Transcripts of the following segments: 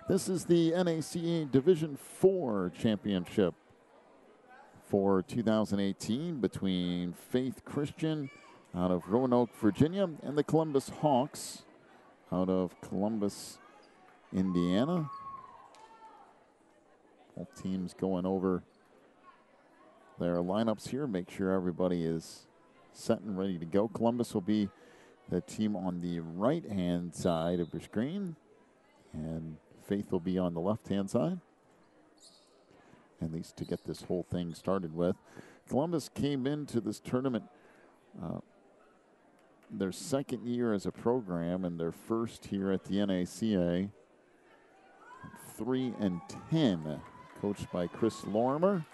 This is the NACA Division IV Championship for 2018 between Faith Christian out of Roanoke, Virginia, and the Columbus Hawks out of Columbus, Indiana. Both teams going over their lineups here. Make sure everybody is set and ready to go. Columbus will be the team on the right-hand side of your screen, and Faith will be on the left-hand side, at least to get this whole thing started with. Columbus came into this tournament their second year as a program and their first here at the NACA. 3-10, coached by Chris Lorimer.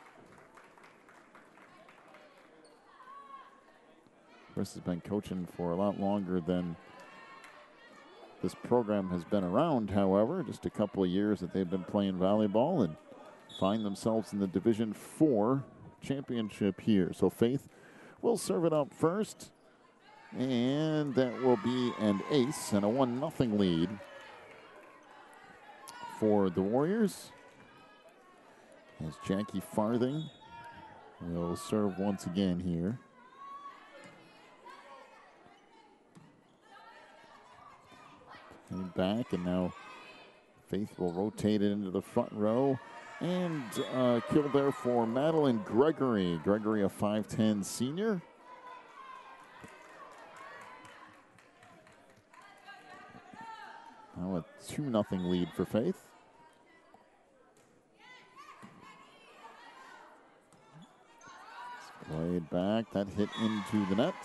Chris has been coaching for a lot longer than this program has been around, however. Just a couple of years that they've been playing volleyball and find themselves in the Division IV championship here. So Faith will serve it up first, and that will be an ace and a 1-0 lead for the Warriors, as Jackie Farthing will serve once again here. And back, and now Faith will rotate it into the front row. And kill there for Madeline Gregory. Gregory, a 5'10" senior. Now a 2-0 lead for Faith. It's played back. That hit into the net.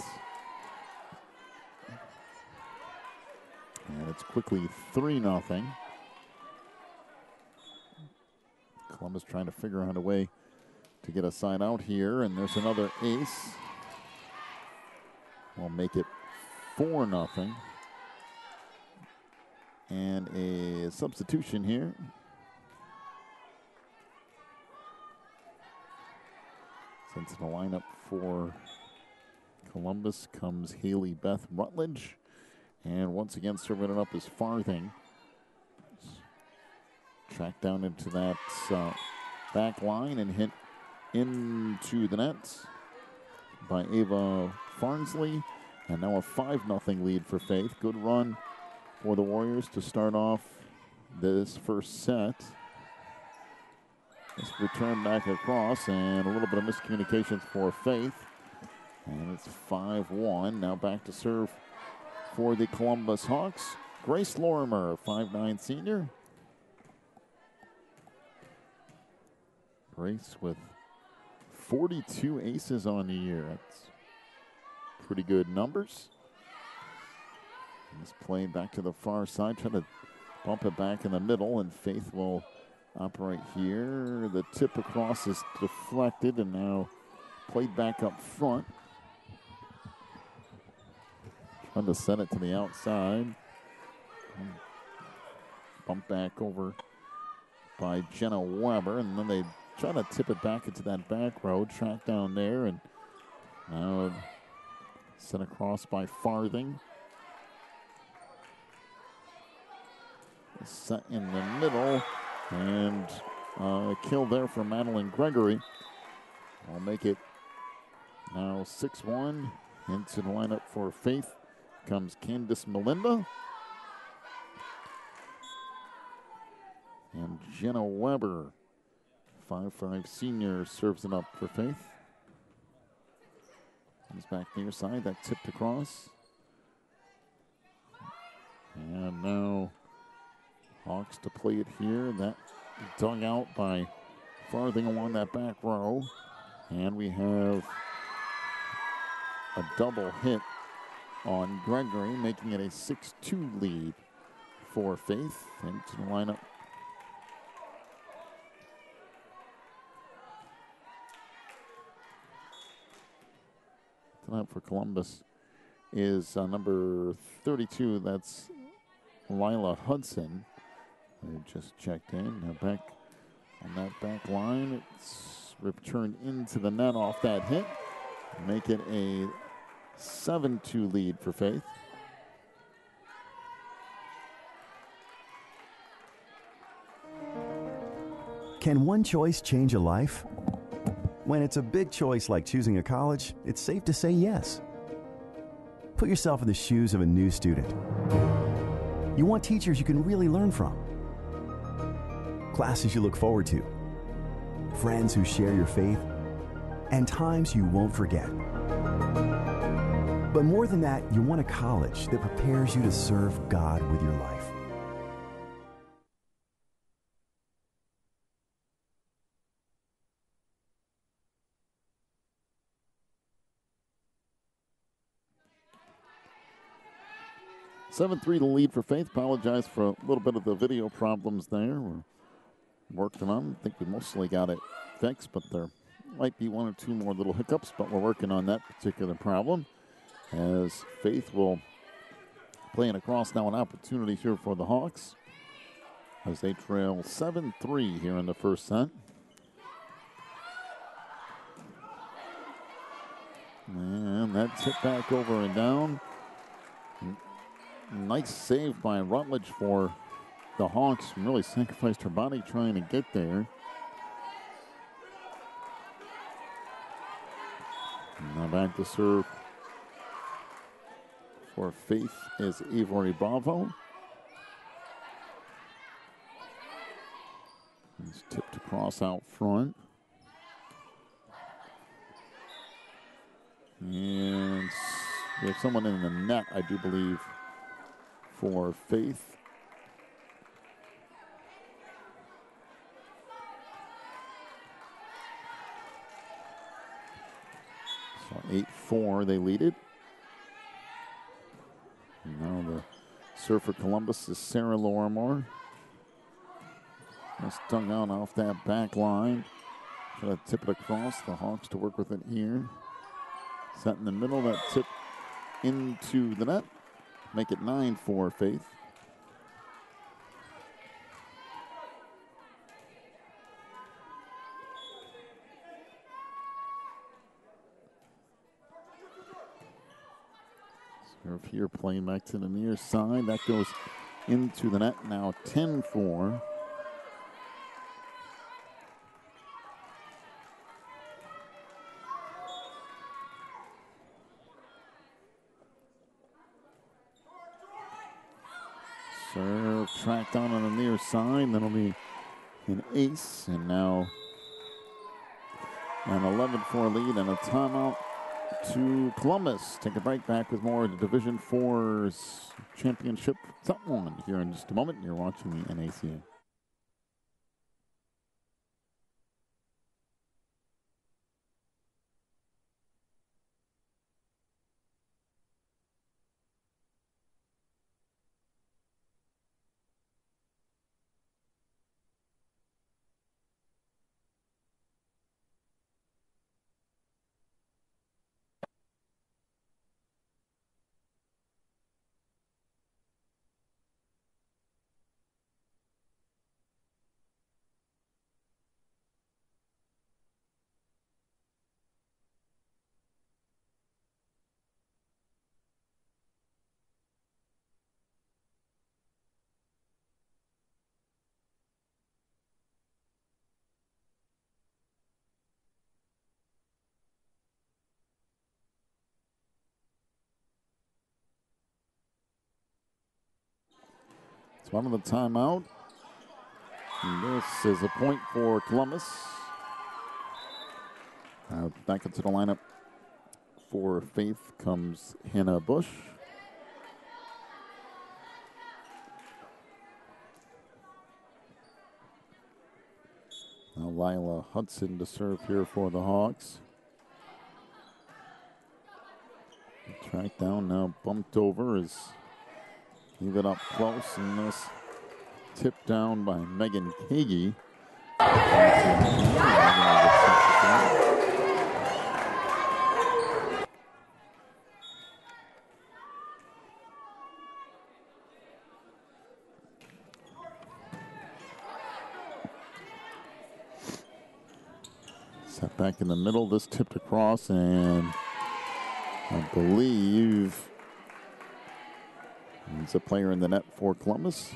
And it's quickly 3-0. Columbus trying to figure out a way to get a side out here, and there's another ace. We'll make it 4-0. And a substitution here. Since the lineup for Columbus comes Haley Beth Rutledge. And once again, serving it up is Farthing. Tracked down into that back line and hit into the net by Ava Farnsley. And now a 5-0 lead for Faith. Good run for the Warriors to start off this first set. This return back across, and a little bit of miscommunications for Faith. And it's 5-1. Now back to serve for the Columbus Hawks, Grace Lorimer, 5'9" senior. Grace with 42 aces on the year. That's pretty good numbers. It's played back to the far side, trying to bump it back in the middle, and Faith will operate here. The tip across is deflected and now played back up front. Trying to send it to the outside. Bump back over by Jenna Weber, and then they try to tip it back into that back row. Track down there, and now sent across by Farthing. Set in the middle, and a kill there for Madeline Gregory. I'll make it now 6-1. Into the lineup for Faith comes Candice Melinda. And Jenna Weber, 5'5" senior, serves it up for Faith. Comes back near side, that tipped across. And now Hawks to play it here. That dug out by Farthing along that back row. And we have a double hit on Gregory, making it a 6-2 lead for Faith. Into the lineup tonight for Columbus is number 32. That's Lila Hudson, who just checked in. Now back on that back line. It's returned into the net off that hit. Make it a 7-2 lead for Faith. Can one choice change a life? When it's a big choice like choosing a college, it's safe to say yes. Put yourself in the shoes of a new student. You want teachers you can really learn from, classes you look forward to, friends who share your faith, and times you won't forget. But more than that, you want a college that prepares you to serve God with your life. (7-3) the lead for Faith. Apologize for a little bit of the video problems there. We're working on. I think we mostly got it fixed, but there might be one or two more little hiccups, but we're working on that particular problem. As Faith will play it across now, an opportunity here for the Hawks as they trail 7-3 here in the first set. And that's hit back over and down. Nice save by Rutledge for the Hawks. Really sacrificed her body trying to get there. Now back to serve for Faith is Avery Bravo. He's tipped across out front. And we have someone in the net, I do believe, for Faith. So 8-4, they lead it. And now the serve for Columbus is Sarah Lorimore. Just dug out off that back line. Try to tip it across. The Hawks to work with it here. Set in the middle, that tip into the net. Make it 9-4 Faith. Serve here, playing back to the near side. That goes into the net, now 10-4. Serve tracked down on the near side. That'll be an ace. And now an 11-4 lead and a timeout to Columbus. Take a break, back with more of the Division 4's championship set one here in just a moment. You're watching the NACA. It's one of the timeout. And this is a point for Columbus. Back into the lineup for Faith comes Hannah Bush. Now Lila Hudson to serve here for the Hawks. Tracked down, now bumped over as leave it up close, and this tipped down by Megan Kagi. Set back in the middle, this tipped across, and I believe it's a player in the net for Columbus.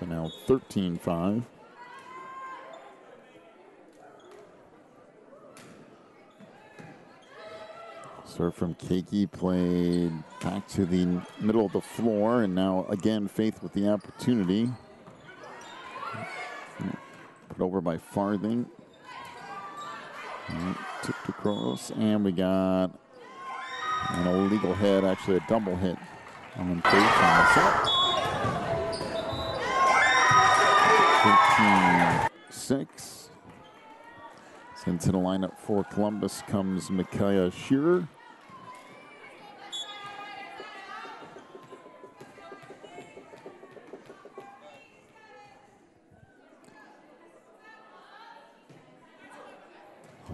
So now 13-5. Serve from Keiki, played back to the middle of the floor, and now again Faith with the opportunity. Put over by Farthing. Tipped across, and we got an illegal hit, actually a double hit on Faith on the set. 13-6. Into the lineup for Columbus comes Micaiah Shearer.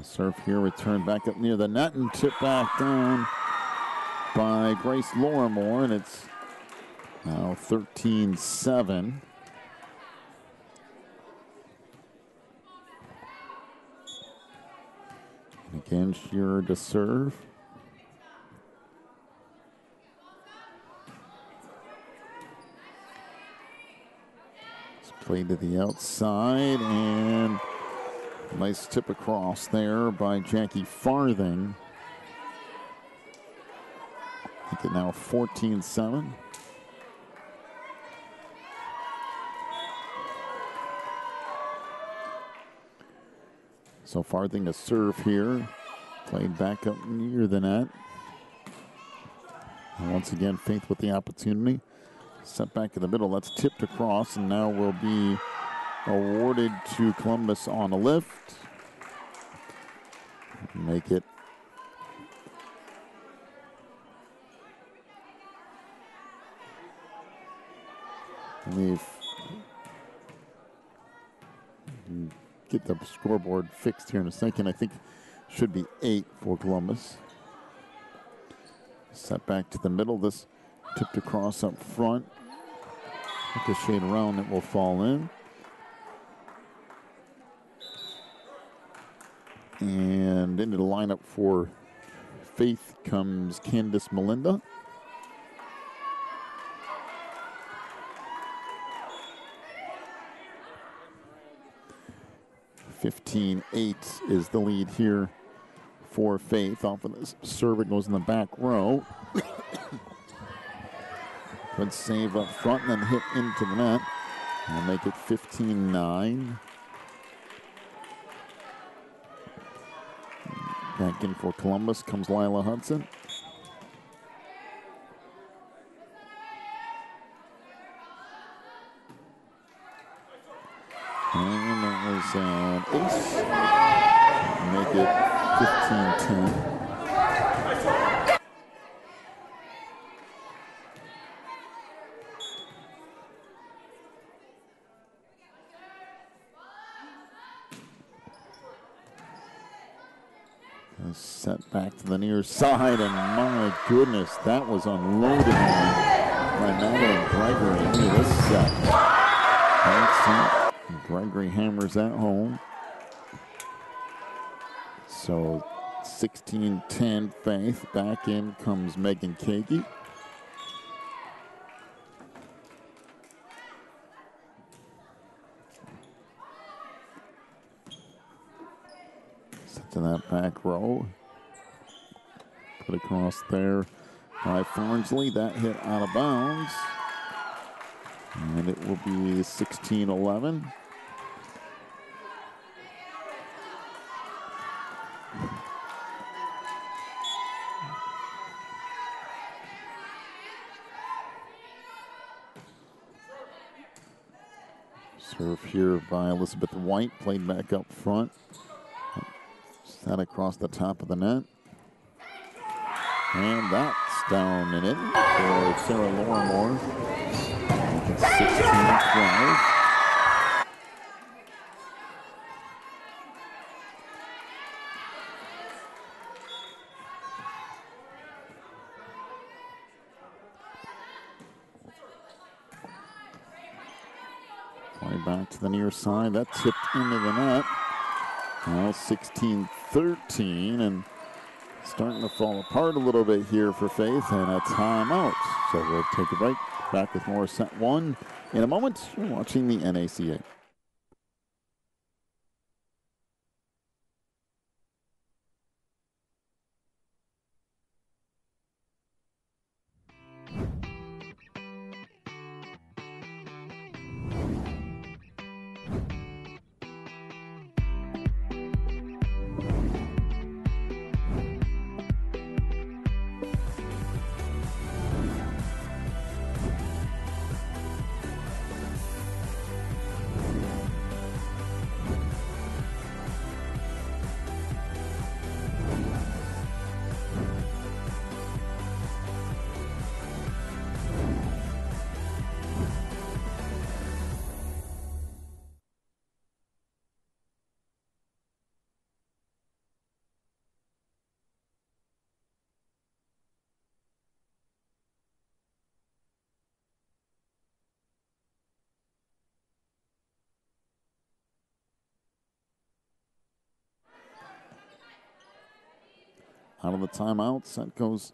Serve here, return back up near the net and tip back down by Grace Lorimore, and it's now 13-7. And again, Shearer to serve. It's played to the outside, and nice tip across there by Jackie Farthing. Make it now 14-7. So Farthing to serve here. Played back up near the net. And once again, Faith with the opportunity. Set back in the middle. That's tipped across, and now will be awarded to Columbus on a lift. Make it get the scoreboard fixed here in a second. I think should be 8 for Columbus. Set back to the middle. This tipped across up front. Ricochet around, it will fall in. And into the lineup for Faith comes Candice Melinda. (15-8) is the lead here for Faith. Off of this serve, it goes in the back row. Good save up front and then hit into the net. And make it 15-9. Back in for Columbus comes Lila Hudson. And that was an ace. Make it 15-10. Set back to the near side, and my goodness, that was unloaded by Madeline Gregory into this set. Gregory hammers that home. So 16-10 Faith. Back in comes Megan Keiki. To that back row. Put across there by Farnsley. That hit out of bounds. And it will be 16-11. Serve here by Elizabeth White. Played back up front. Set across the top of the net. And that's down and in for Sarah Lorimore. 16-12. Play back to the near side. That tipped into the net. Now 16-13, and starting to fall apart a little bit here for Faith, and a timeout. So we'll take a break. Back with more set one In a moment, you're watching the NACA. Out of the timeout, set goes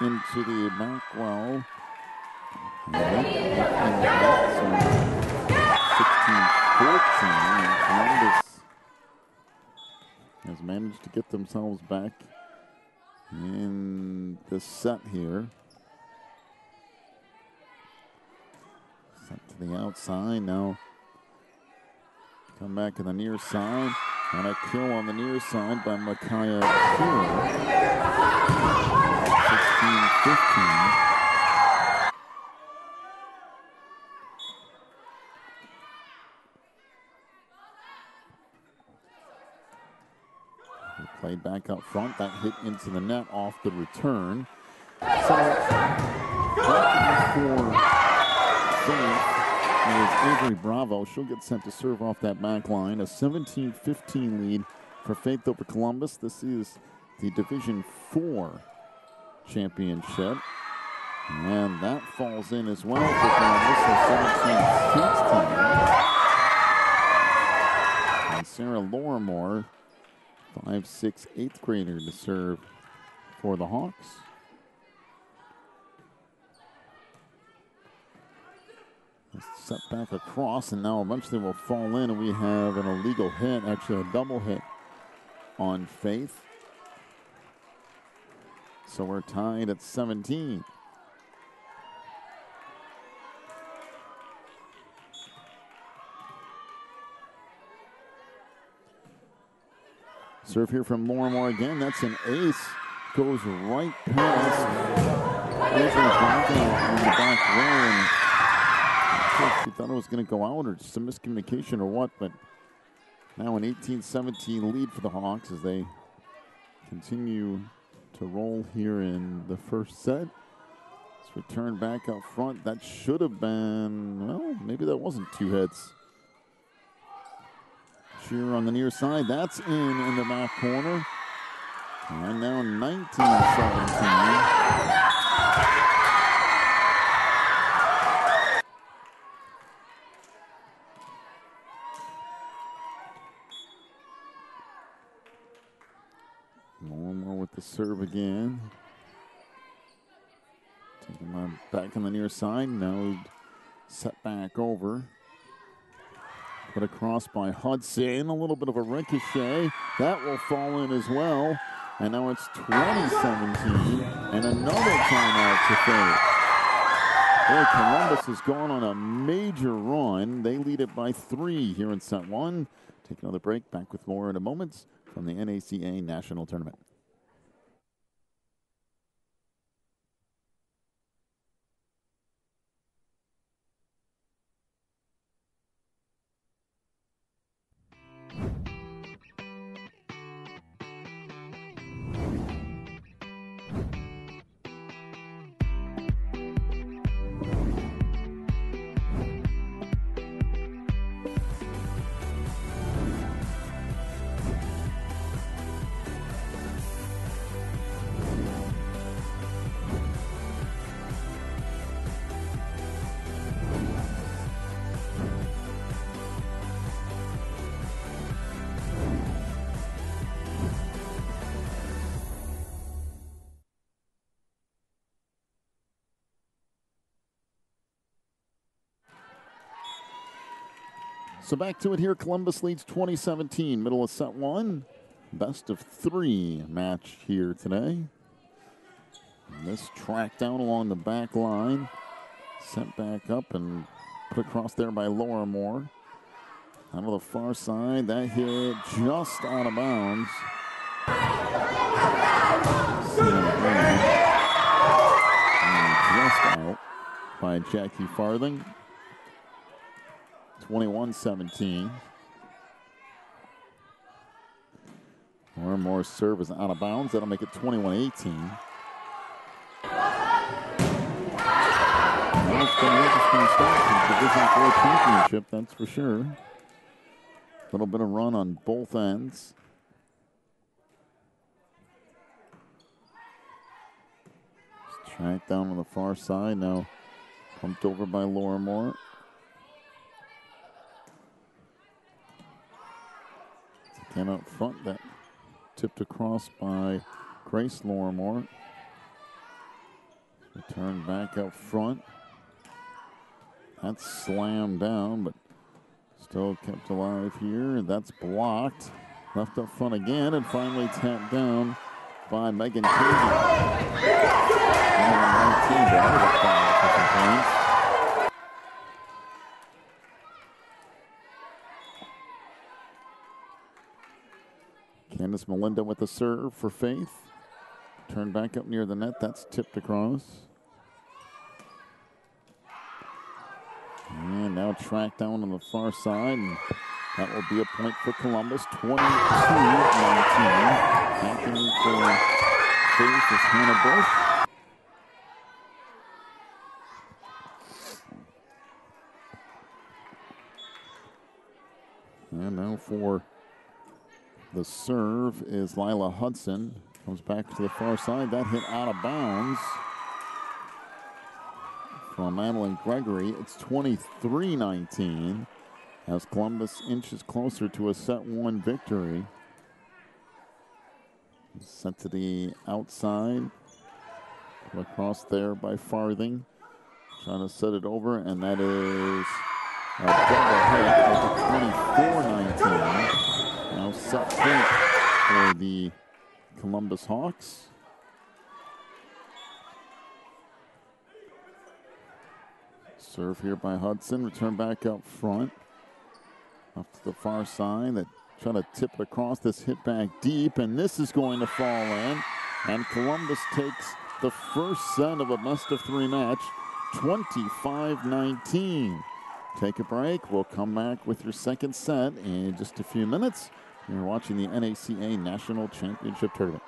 into the back row. 16-14. Columbus has managed to get themselves back in the set here. Set to the outside now. Come back to the near side. And a kill on the near side by Micaiah Keeler. 16-15. Played back up front. That hit into the net off the return. So, for Faith is Avery Bravo. She'll get sent to serve off that back line. A 17-15 lead for Faith over Columbus. This is the Division 4 championship. And that falls in as well for Columbus. So 17-16. And Sarah Lorimore, 5'6", 8th grader to serve for the Hawks. Set back across, and now eventually will fall in, and we have an illegal hit, actually a double hit on Faith. So we're tied at 17. Serve here from Lorimore again. That's an ace. Goes right past Avery Bravo on the back row. And she thought it was going to go out, or just a miscommunication or what, but now an 18-17 lead for the Hawks as they continue to roll here in the first set. Let's return back up front. That should have been, well, maybe that wasn't two hits. Shearer on the near side. That's in the back corner. And now 19-17. Lorimore with the serve again. Taking him back on the near side. Now set back over. Put across by Hudson. A little bit of a ricochet. That will fall in as well. And now it's 20-17. And another timeout to Faith. Boy, Columbus has gone on a major run. They lead it by 3 here in set 1. Take another break. Back with more in a moment from the NACA National Tournament. So back to it here. Columbus leads 20-17. Middle of set one. Best of three match here today. And this track down along the back line. Sent back up and put across there by Lorimore. Out of the far side, that hit just out of bounds. Just out by Jackie Farthing. 21-17. Lorimore's serve is out of bounds. That'll make it 21-18. Well, it's been an interesting start to the Division IV championship, that's for sure. A little bit of run on both ends. Tracked down on the far side, now pumped over by Lorimore. Again up front, that tipped across by Grace Lorimore. Return back up front. That's slammed down, but still kept alive here. That's blocked. Left up front again, and finally tapped down by Megan Casey. Candace Melinda with the serve for Faith. Turn back up near the net. That's tipped across. And now tracked down on the far side. And that will be a point for Columbus. 22-19. Backing for Faith is Hannah Bush. And now for the serve is Lila Hudson. Comes back to the far side. That hit out of bounds from Madeline Gregory. It's 23-19 as Columbus inches closer to a set one victory. Sent to the outside. Across there by Farthing. Trying to set it over, and that is a double hit. It's 24-19. Now set point for the Columbus Hawks. Serve here by Hudson. Return back up front. Up to the far side. That trying to tip it across. This hit back deep, and this is going to fall in. And Columbus takes the first set of a best of three match, 25-19. Take a break. We'll come back with your second set in just a few minutes. You're watching the NACA National Championship Tournament.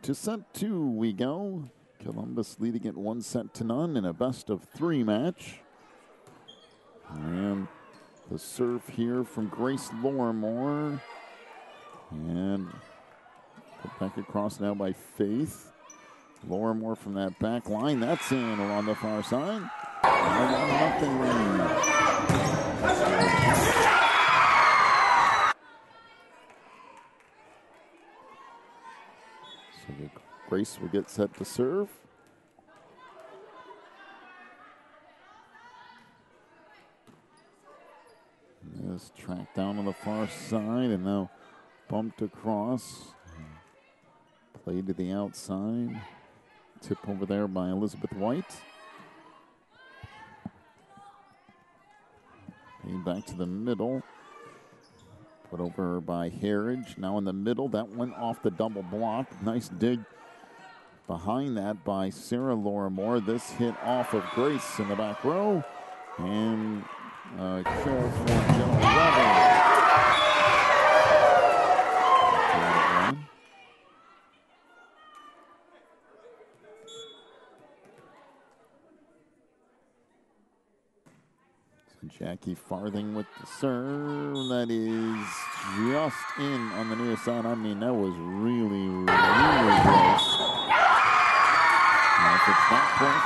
To set 2 we go. Columbus leading it 1-0 in a best-of-3 match. And the serve here from Grace Lorimore. And put back across now by Faith. Lorimore from that back line. That's in along the far side. Nothing lead. So Grace will get set to serve. This tracked down on the far side and now bumped across. Played to the outside. Tip over there by Elizabeth White. Paid back to the middle. Put over by Harridge. Now in the middle. That went off the double block. Nice dig behind that by Sarah Lorimore. This hit off of Grace in the back row. And kill for Jenna Weber. Jackie Farthing with the serve. That is just in on the near side. I mean, that was really, really close. Now if it's not close,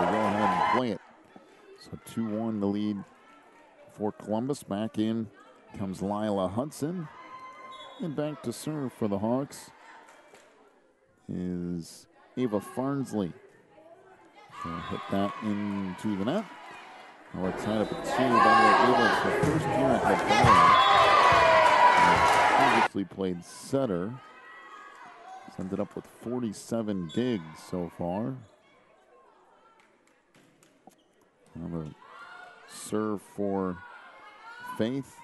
we'll go ahead and play it. So 2-1 the lead for Columbus. Back in comes Lila Hudson. And back to serve for the Hawks is Ava Farnsley. She'll hit that into the net. Now we're tied up at 2. Ava, her first year at the ball. Previously played setter. She's ended up with 47 digs so far. Now the serve for Faith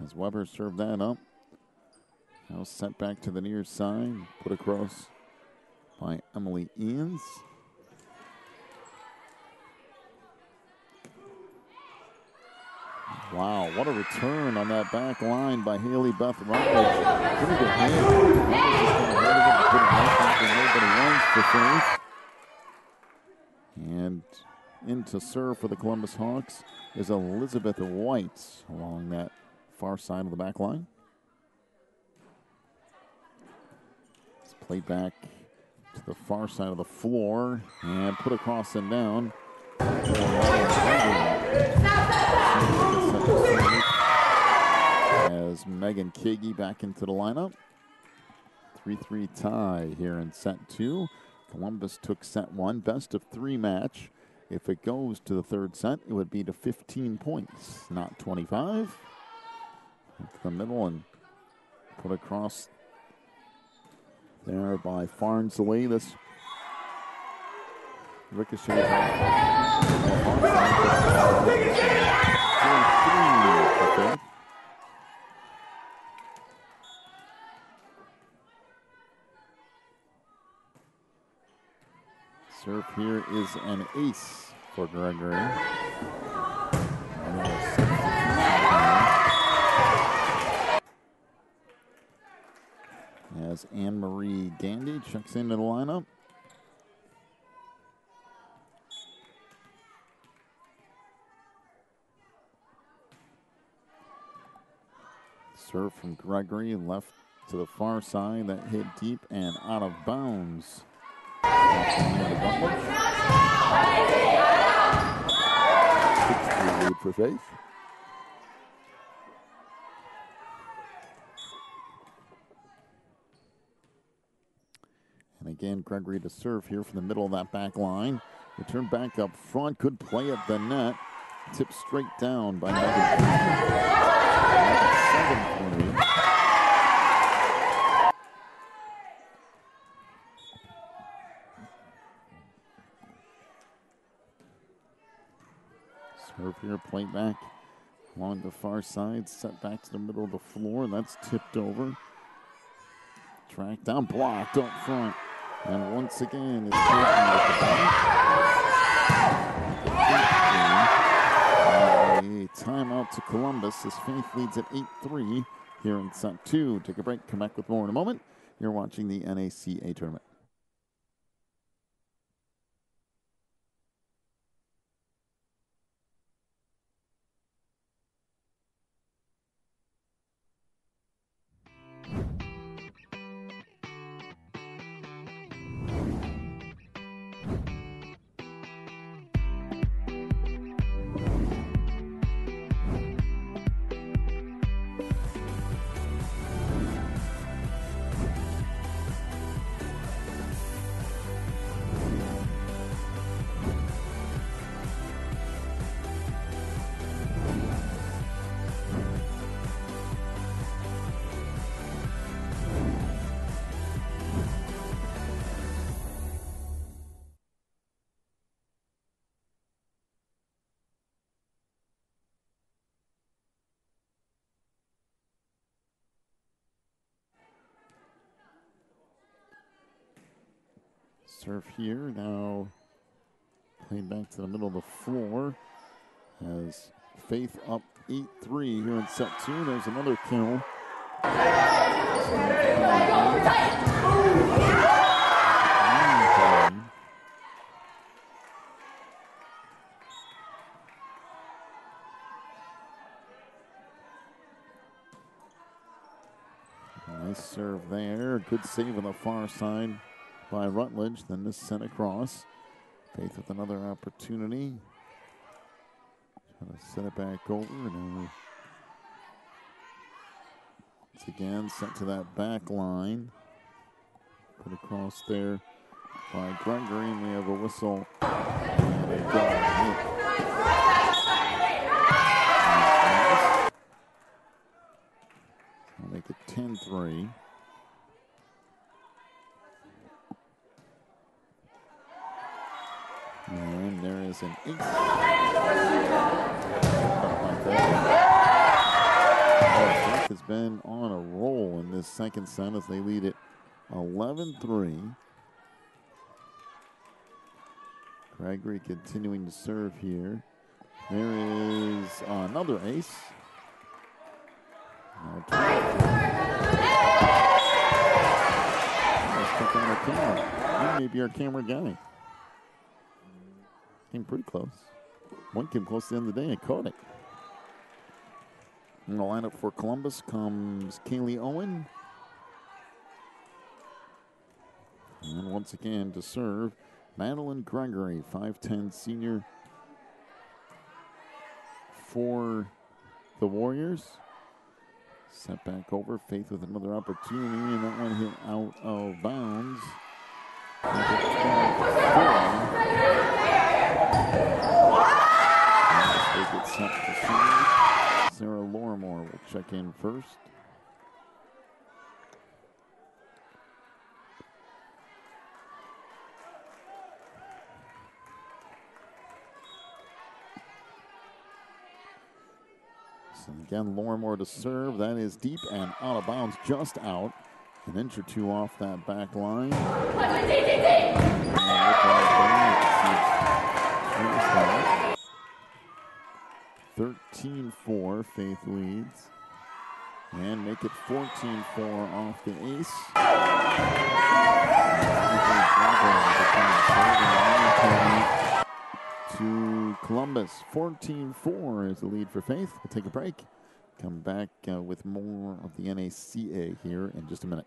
as Weber served that up. Now sent back to the near side. Put across by Emily Ians. Wow, what a return on that back line by Haley Beth Rutledge. Pretty good hit. Nobody runs for Faith. And into serve for the Columbus Hawks is Elizabeth White along that far side of the back line. It's played back to the far side of the floor and put across and down. As Megan Kagi back into the lineup. 3-3 tie here in set 2. Columbus took set 1, best of 3 match. If it goes to the third set, it would be to 15 points, not 25. Into the middle and put across there by Farnsley. This ricocheted serve here is an ace for Gregory. As Anne-Marie Gandy checks into the lineup. Serve from Gregory, left to the far side. That hit deep and out of bounds. Lead for Faith. And again, Gregory to serve here from the middle of that back line. Return back up front, could play at the net. Tip straight down by Megan. 7-3. Serve here, plate back along the far side, set back to the middle of the floor. That's tipped over. Track down, blocked up front. And once again, it's taken with the back. A timeout to Columbus as Faith leads at 8-3 here in set 2. Take a break, come back with more in a moment. You're watching the NACA tournament. Serve here, now played back to the middle of the floor as Faith up 8-3 here in set 2. There's another kill. Nice serve there. Good save on the far side by Rutledge. Then this sent across. Faith with another opportunity. Trying to set it back over. Now, once again, sent to that back line. Put across there by Gregory, and we have a whistle. And a goal. I'll make it 10-3. And there is an ace. Faith has been on a roll in this second set as they lead it 11-3. Gregory continuing to serve here. There is another ace. He may be our camera guy. Came pretty close. One came close to the end of the day and caught it. In the lineup for Columbus comes Kaylee Owen. And once again to serve, Madeline Gregory, 5'10" senior for the Warriors. Set back over, Faith with another opportunity, and that one hit out of bounds. They get set to serve. Sarah Lorimore will check in first. So again, Lorimore to serve. That is deep and out of bounds, just out. An inch or two off that back line. 13-4, Faith leads. And make it 14-4 off the ace. To Columbus, 14-4 is the lead for Faith. We'll take a break. Come back with more of the NACA here in just a minute.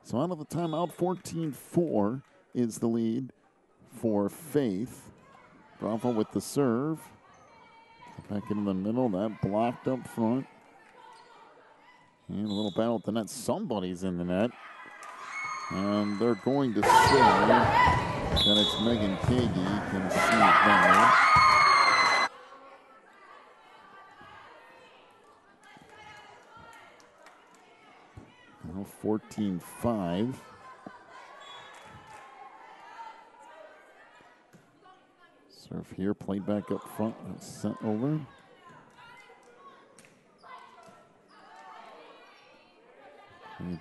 So out of the timeout, 14-4 is the lead for Faith. Bravo with the serve. Back into the middle, that blocked up front. And a little battle at the net. Somebody's in the net. And they're going to say that it's Megan Kagi. You can see it there. 14-5. Serve here, played back up front, sent over.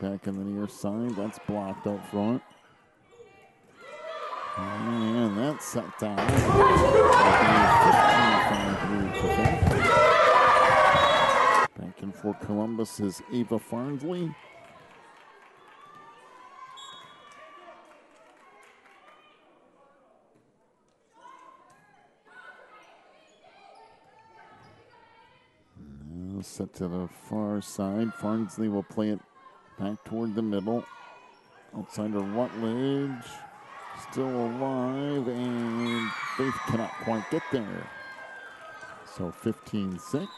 Back in the near side, that's blocked up front. And that's set down. Back in for Columbus is Ava Farnsley. Now set to the far side. Farnsley will play it back toward the middle. Outside of Rutledge. Still alive, and Faith cannot quite get there. So 15-6.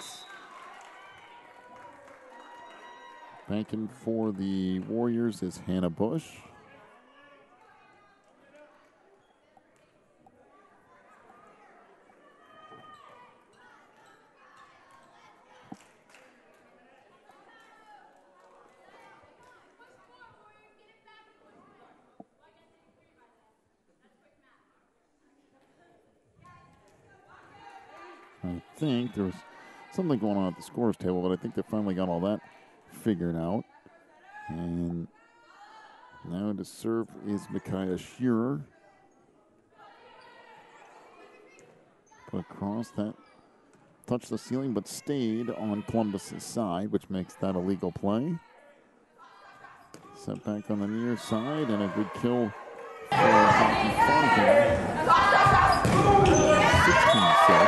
Banking for the Warriors is Hannah Bush. I think there was something going on at the scores table, but I think they finally got all that figured out. And now to serve is Micaiah Shearer. Put across that, touched the ceiling, but stayed on Columbus's side, which makes that a legal play. Set back on the near side, and a good kill for Hockey Fontaine.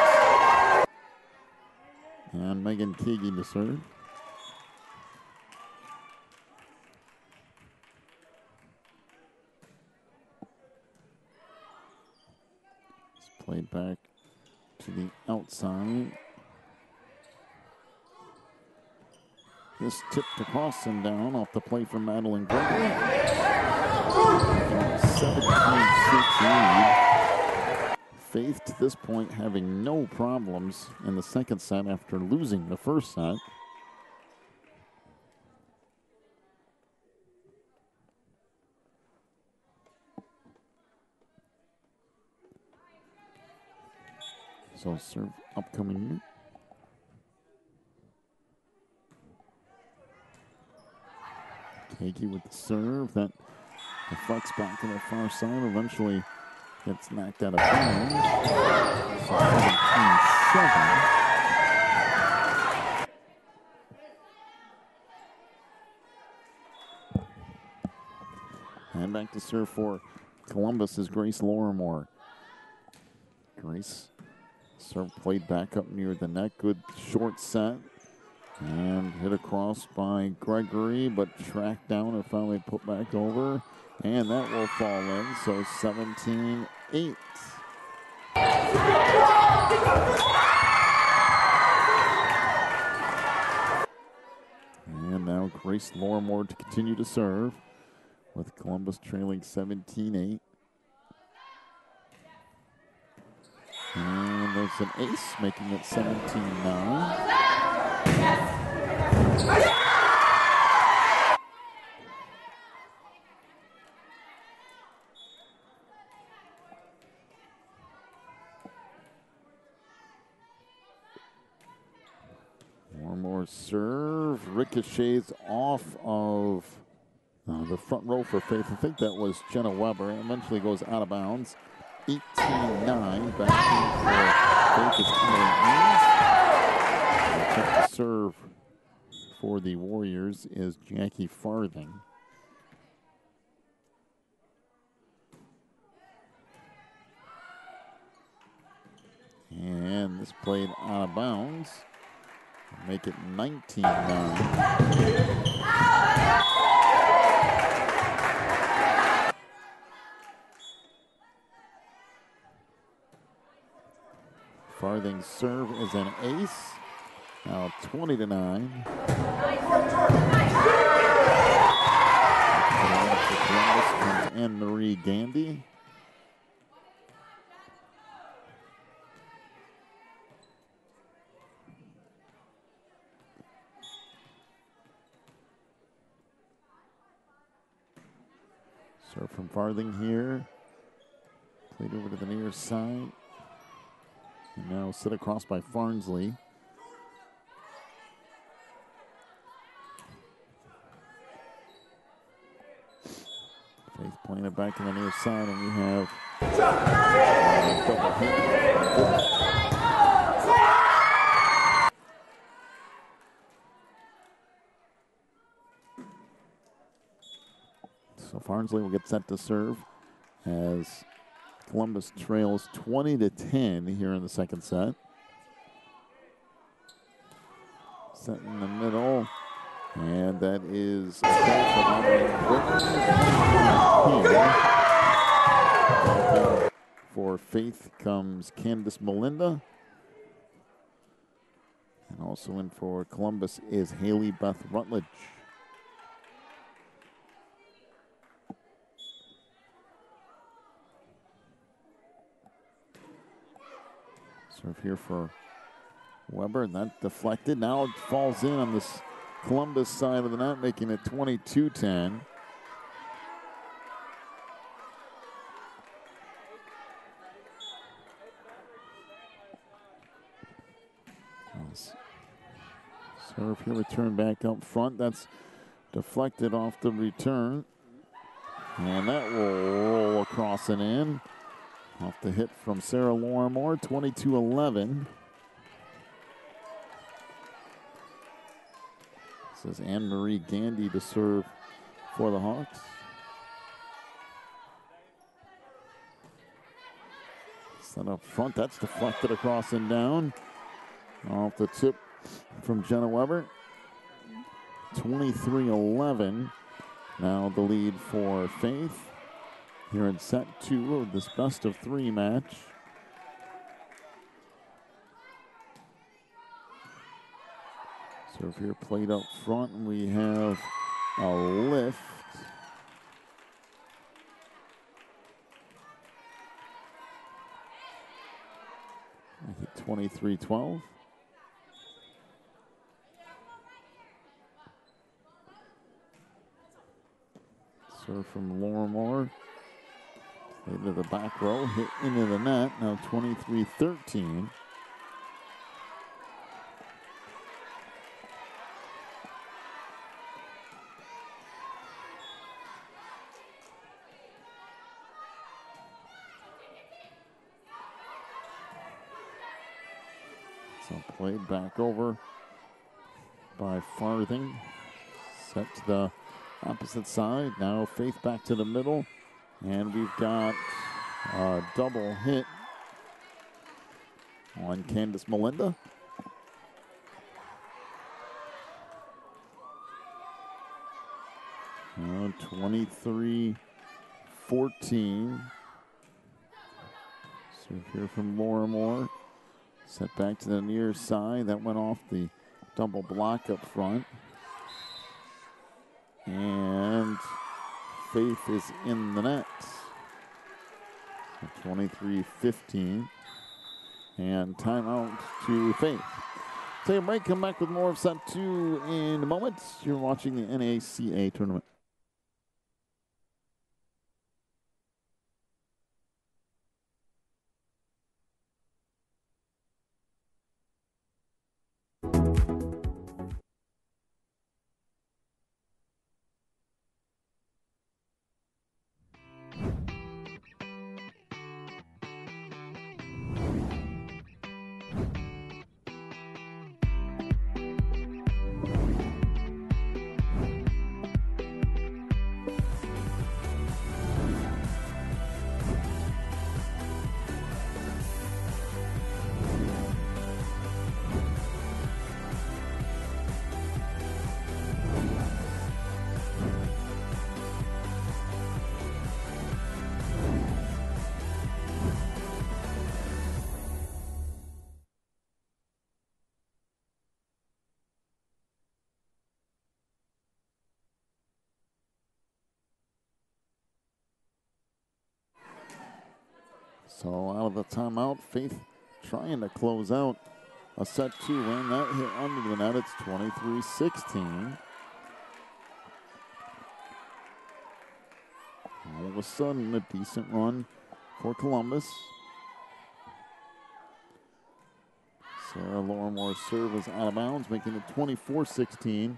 16-6. And Megan Kagi to serve. It's played back to the outside. This tipped across and down off the play from Madeline Gregory. 17-6 lead. Faith to this point having no problems in the second set after losing the first set. So serve upcoming here. Kagi with the serve that deflects back to the far side. Eventually gets knocked out of bounds. So 17-7. And back to serve for Columbus is Grace Lorimore. Grace serve played back up near the net. Good short set. And hit across by Gregory, but tracked down and finally put back over. And that will fall in, so 17-8. And now Grace Lorimore to continue to serve, with Columbus trailing 17-8. And there's an ace, making it 17-9. One more serve, ricochets off of the front row for Faith. I think that was Jenna Weber. It eventually goes out of bounds. 18-9, back in for Faith is Emily Eames. The serve for the Warriors is Jackie Farthing. And this played out of bounds. Make it 19-9. Farthing's serve is an ace. Now 20-9. Anne-Marie Gandy. Serve from Farthing here. Played over to the near side. And now sit across by Farnsley. Faith playing it back to the near side, and we have double hit. So Farnsley will get set to serve as Columbus trails 20-10 here in the second set. Set in the middle, and that is for Faith comes Candace Melinda. And also in for Columbus is Haley Beth Rutledge. Serve here for Weber, and that deflected. Now it falls in on this Columbus side of the net, making it 22-10. Serve here, return back up front. That's deflected off the return. And that will roll across and in. Off the hit from Sarah Lorimore, 22-11. This is Anne-Marie Gandy to serve for the Hawks. Set up front, that's deflected across and down. Off the tip from Jenna Weber. 23-11. Now the lead for Faith here in set 2 of this best of 3 match. Serve here played up front, and we have a lift. Make it 23-12. Serve from Lorimore. Into the back row, hit into the net, now 23-13. So played back over by Farthing. Set to the opposite side. Now Faith back to the middle. And we've got a double hit on Candace Melinda. Uh, 23-14. Serve here from Lorimore. Set back to the near side. That went off the double block up front. And Faith is in the net. 23-15. And timeout to Faith. Take a break, come back with more of set 2 in a moment. You're watching the NACA tournament. So out of the timeout, Faith trying to close out a set 2 win. That hit under the net. It's 23-16. All of a sudden, a decent run for Columbus. Sarah Lorimore's serve is out of bounds, making it 24-16.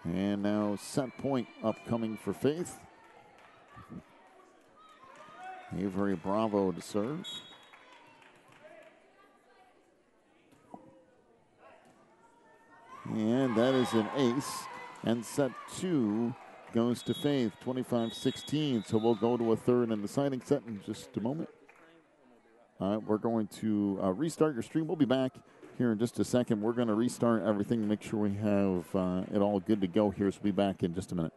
And now set point upcoming for Faith. Avery Bravo to serve. And that is an ace. And set 2 goes to Faith, 25-16. So we'll go to a third and deciding set in just a moment. All right, we're going to restart your stream. We'll be back here in just a second. We're going to restart everything to make sure we have it all good to go here. So we'll be back in just a minute.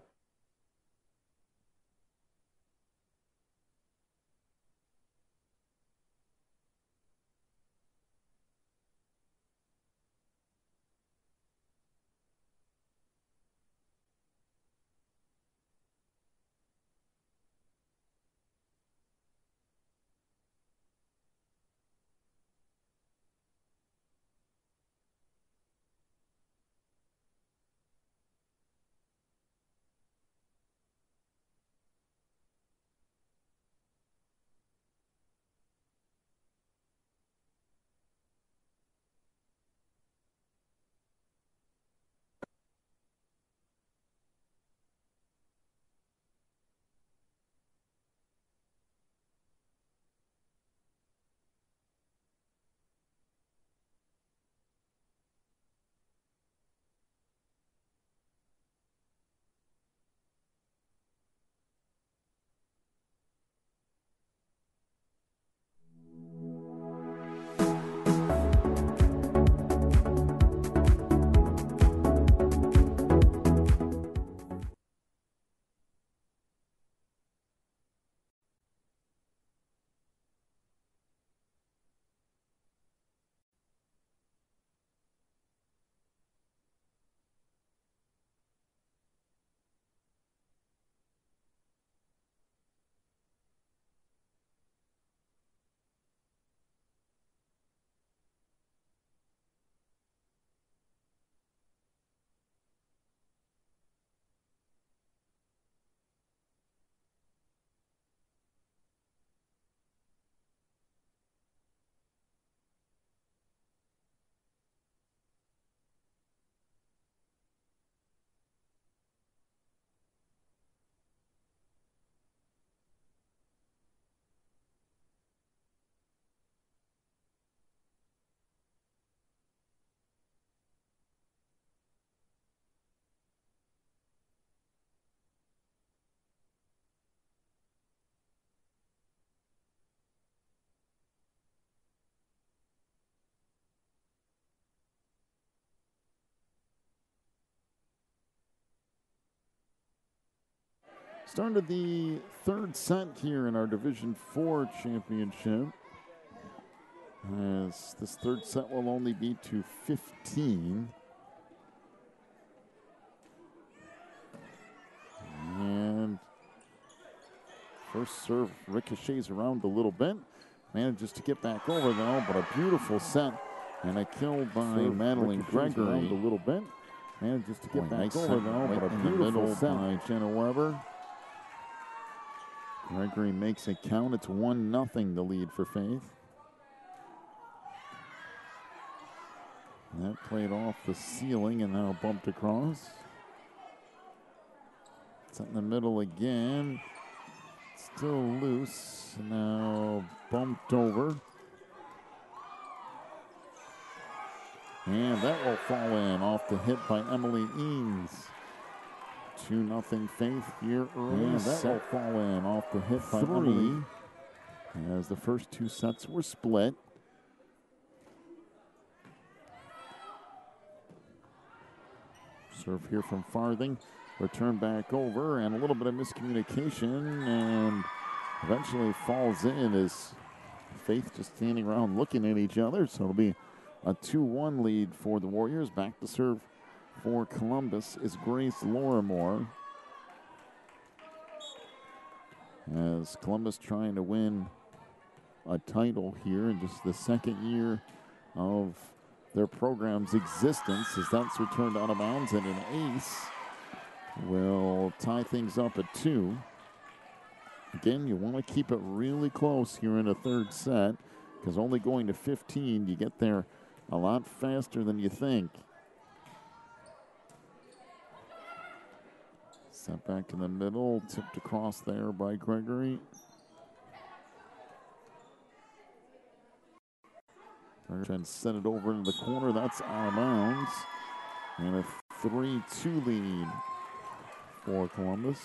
Started the third set here in our Division 4 championship. As this third set will only be to 15. And first serve ricochets around a little bit. Manages to get back over though, but a beautiful set and a kill by Madeline Gregory. A little bit. Manages to get back over though, but a beautiful set by Jenna Weber. Gregory makes it count. It's 1-0 the lead for Faith. That played off the ceiling and now bumped across. It's in the middle again. Still loose. Now bumped over. And that will fall in off the hit by Emily Eanes. 2-0 Faith here early. And that will fall in off the hit by Emily. As the first two sets were split. Serve here from Farthing. Return back over and a little bit of miscommunication and eventually falls in as Faith just standing around looking at each other. So it'll be a 2-1 lead for the Warriors. Back to serve for Columbus is Grace Lorimore. As Columbus trying to win a title here in just the second year of their program's existence, as that's returned out of bounds, and an ace will tie things up at 2. Again, you want to keep it really close here in the third set, because only going to 15, you get there a lot faster than you think. Set back in the middle, tipped across there by Gregory. Trying to send it over into the corner. That's out of bounds. And a 3-2 lead for Columbus.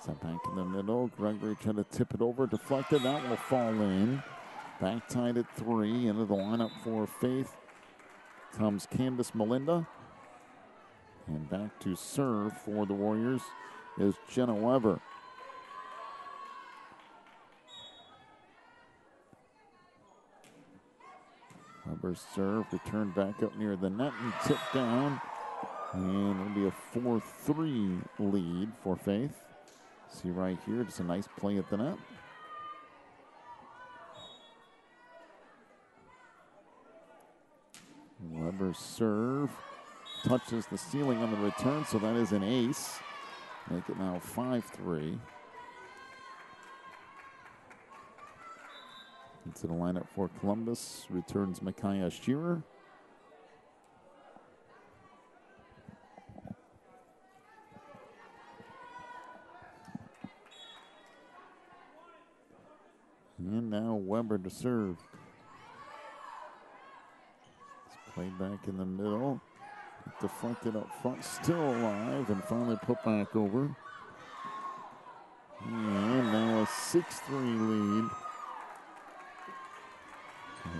Set back in the middle. Gregory trying to tip it over. Deflected. That will fall in. Back tied at 3. Into the lineup for Faith comes Candace Melinda. And back to serve for the Warriors is Jenna Weber. Weber's serve returned back up near the net and tipped down. And it'll be a 4-3 lead for Faith. See right here, just a nice play at the net. Weber's serve touches the ceiling on the return, so that is an ace. Make it now 5-3. Into the lineup for Columbus returns Micaiah Shearer. And now Weber to serve. It's played back in the middle. Deflected up front, still alive, and finally put back over. And now a 6-3 lead.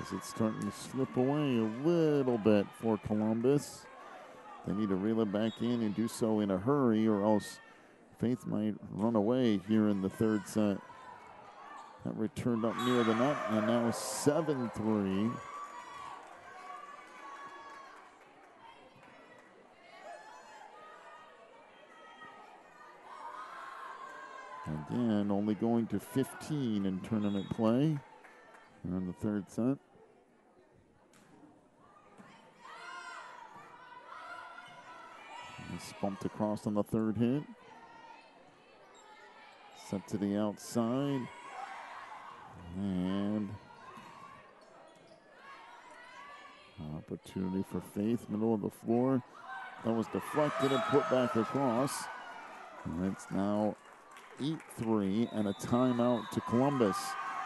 As it's starting to slip away a little bit for Columbus. They need to reel it back in and do so in a hurry, or else Faith might run away here in the third set. That returned up near the net, and now 7-3. Again, only going to 15 in tournament play. We're in the third set. He's bumped across on the third hit. Set to the outside. And opportunity for Faith, middle of the floor. That was deflected and put back across. And it's now 8-3 and a timeout to Columbus.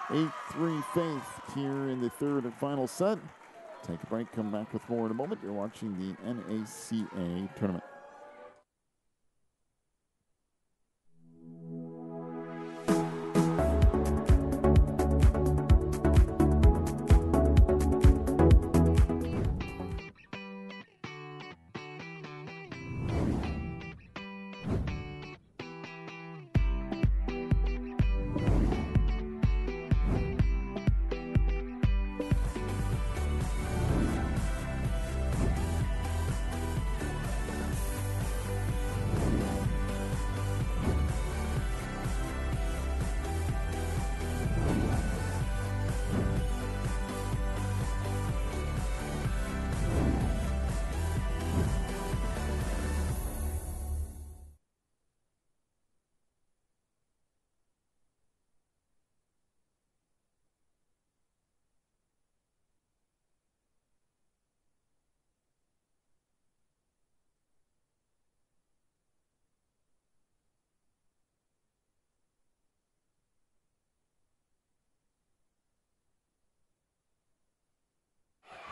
8-3 Faith here in the third and final set. Take a break, come back with more in a moment. You're watching the NACA tournament.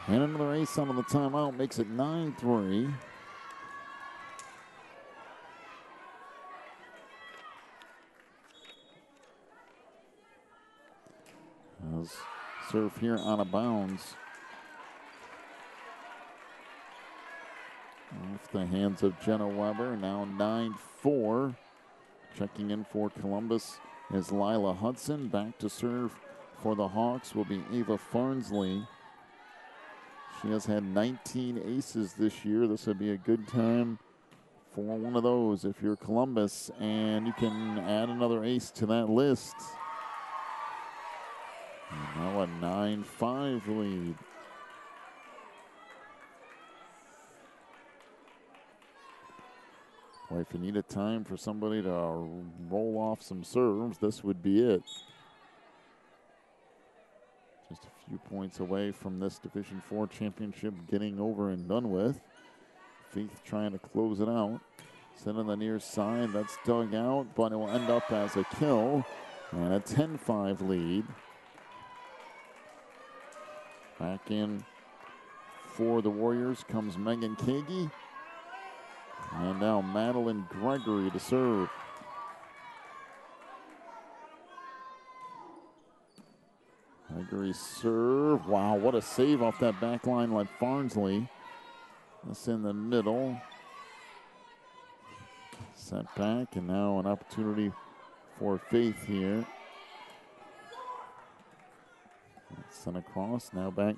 And another ace on the timeout makes it 9-3. As serve here out of bounds. Off the hands of Jenna Weber. Now 9-4. Checking in for Columbus is Lila Hudson. Back to serve for the Hawks will be Ava Farnsley. She has had 19 aces this year. This would be a good time for one of those if you're Columbus, and you can add another ace to that list. And now a 9-5 lead. Boy, if you need a time for somebody to roll off some serves, this would be it. Just a few points away from this Division IV championship getting over and done with. Faith trying to close it out. Set on the near side, that's dug out, but it will end up as a kill. And a 10-5 lead. Back in for the Warriors comes Megan Kagi. And now Madeline Gregory to serve. Gregory serve. Wow, what a save off that back line like Farnsley. That's in the middle. Set back, and now an opportunity for Faith here. Sent across, now back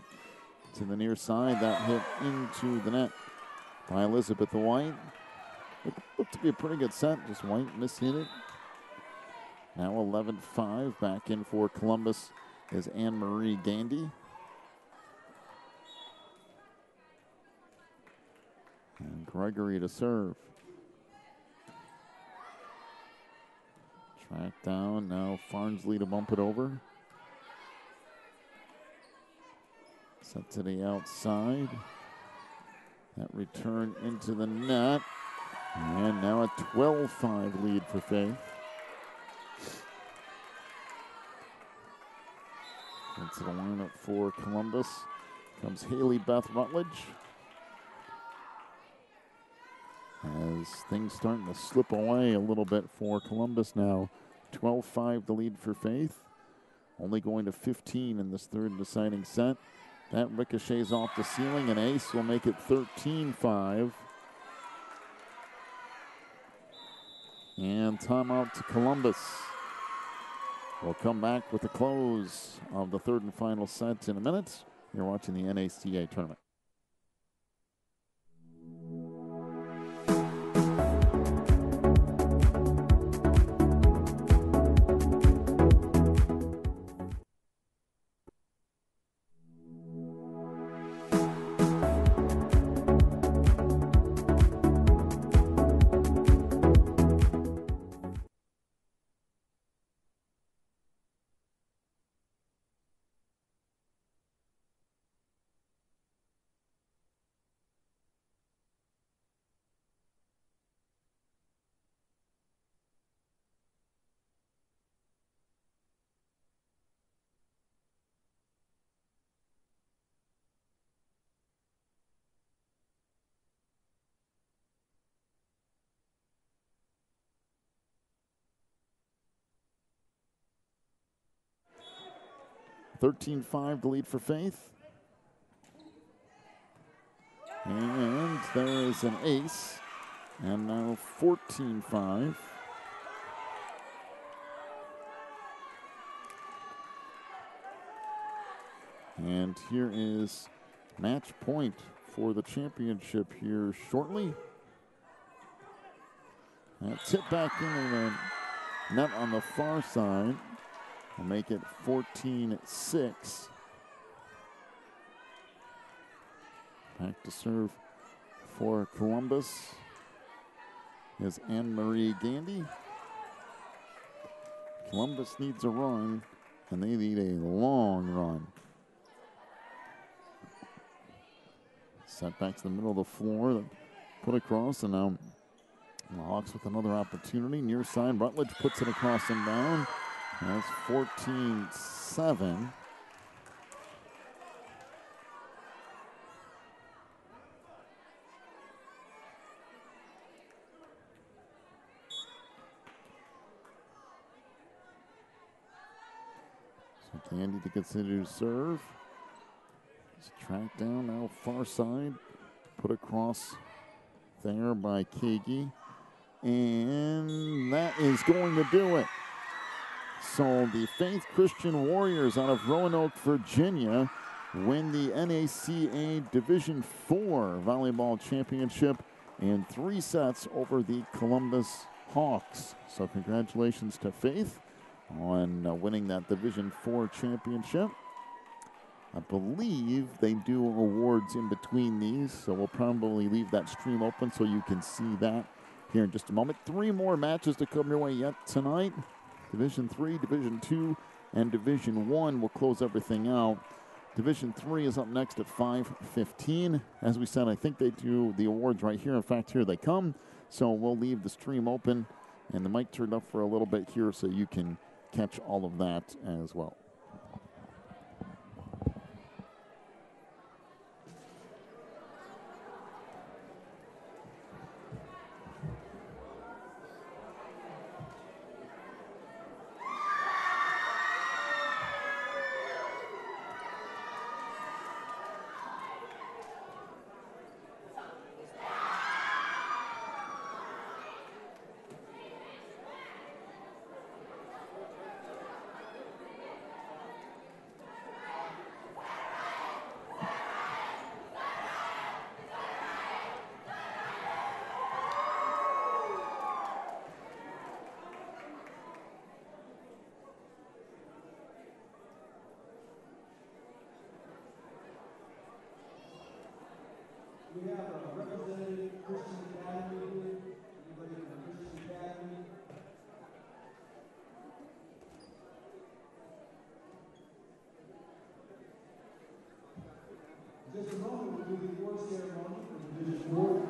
to the near side. That hit into the net by Elizabeth White. It looked to be a pretty good set, just White mishit it. Now 11-5, back in for Columbus is Anne-Marie Gandy. And Gregory to serve. Track down, now Farnsley to bump it over. Set to the outside. That return into the net. And now a 12-5 lead for Faith. Into the lineup for Columbus comes Haley Beth Rutledge. As things starting to slip away a little bit for Columbus now. 12-5 the lead for Faith. Only going to 15 in this third deciding set. That ricochets off the ceiling, and ace will make it 13-5. And timeout to Columbus. We'll come back with the close of the third and final set in a minute. You're watching the NACA tournament. $13-5 the lead for Faith. And there is an ace. And now 14-5. And here is match point for the championship here shortly. That tip back into the net on the far side. Will make it 14-6. Back to serve for Columbus is Anne-Marie Gandy. Columbus needs a run, and they need a long run. Set back to the middle of the floor, put across, and now the Hawks with another opportunity. Near side, Rutledge puts it across and down. That's 14-7. So Candy to consider to serve. It's tracked down now far side. Put across there by Kagi. And that is going to do it. So the Faith Christian Warriors out of Roanoke, Virginia, win the NACA Division IV Volleyball Championship in 3 sets over the Columbus Hawks. So congratulations to Faith on winning that Division IV championship. I believe they do awards in between these, so we'll probably leave that stream open so you can see that here in just a moment. 3 more matches to come your way yet tonight. Division III, Division II, and Division I will close everything out. Division III is up next at 5:15. As we said, I think they do the awards right here. In fact, here they come. So we'll leave the stream open and the mic turned up for a little bit here so you can catch all of that as well. We have a representative Christian Academy here. Anybody from Christian Academy? In just a moment, we'll do the award ceremony for Division 4.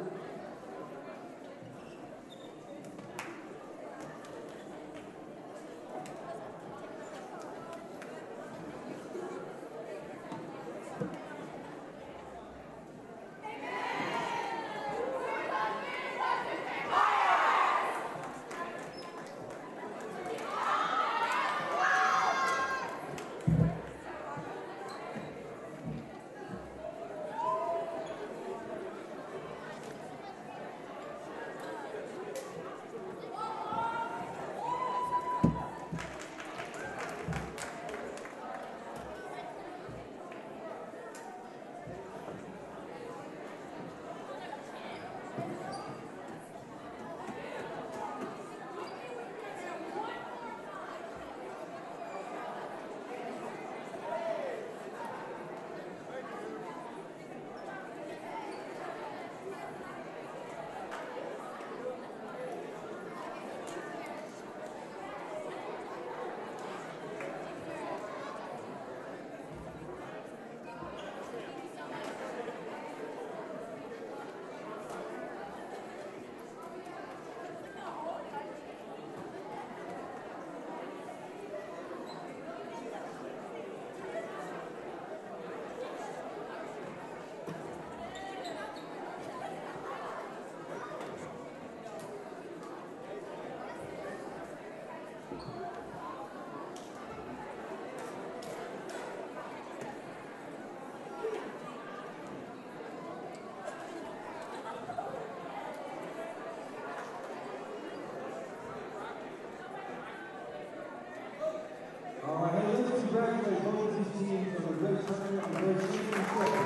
All right, hey, let's congratulate both of these teams on a great tournament and a great championship.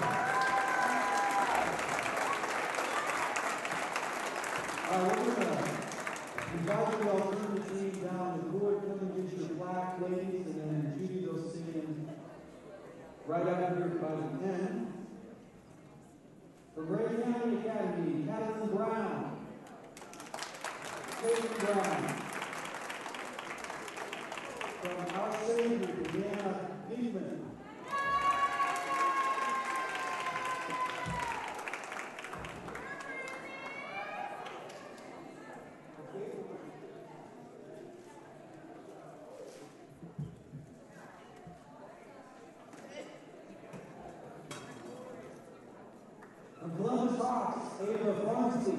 We're going to invite you all to the team down the court. Come and get your plaque, ladies, and then Judy will sing in right after here by the end. From Grady County Academy, Catelyn Brown. Caitlin Brown. From our Savior, Deanna Beekman. From Columbus Hawks, Ava Fonzie.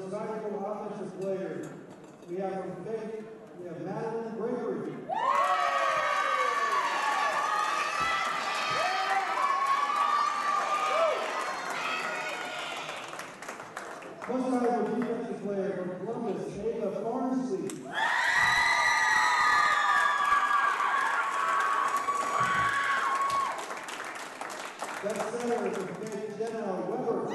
motorcycle offensive player, we have from Faith, we have Madeline Gregory. Motorcycle defensive player from Columbus, Ava Farnsley. Best center from Faith, Jenna Weber.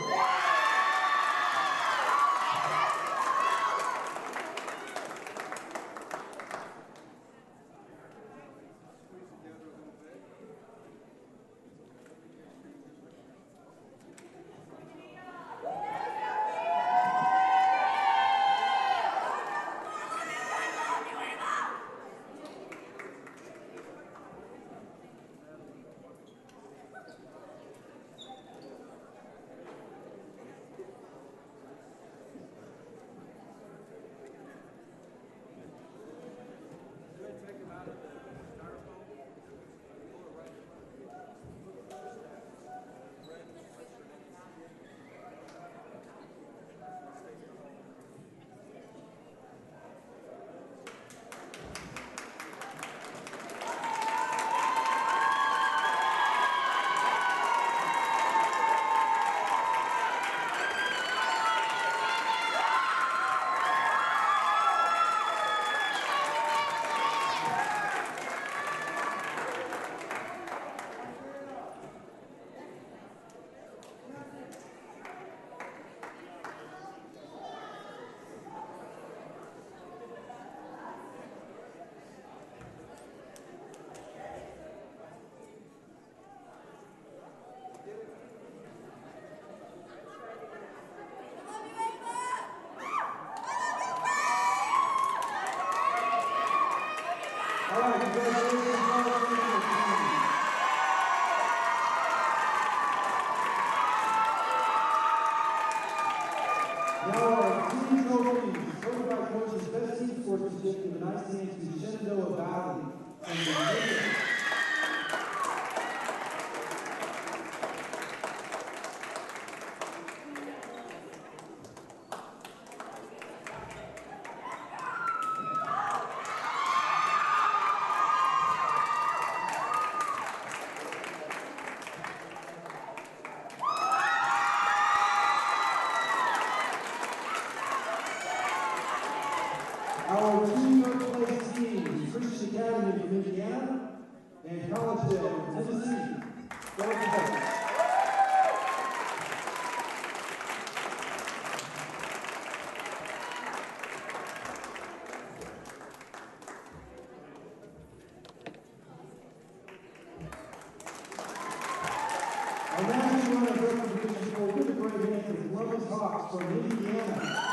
Our two third-place teams, Christian Academy from Indiana and Collegedale from Tennessee. Go ahead. Our national runner-up position for with the great hand is Columbus Hawks from Indiana.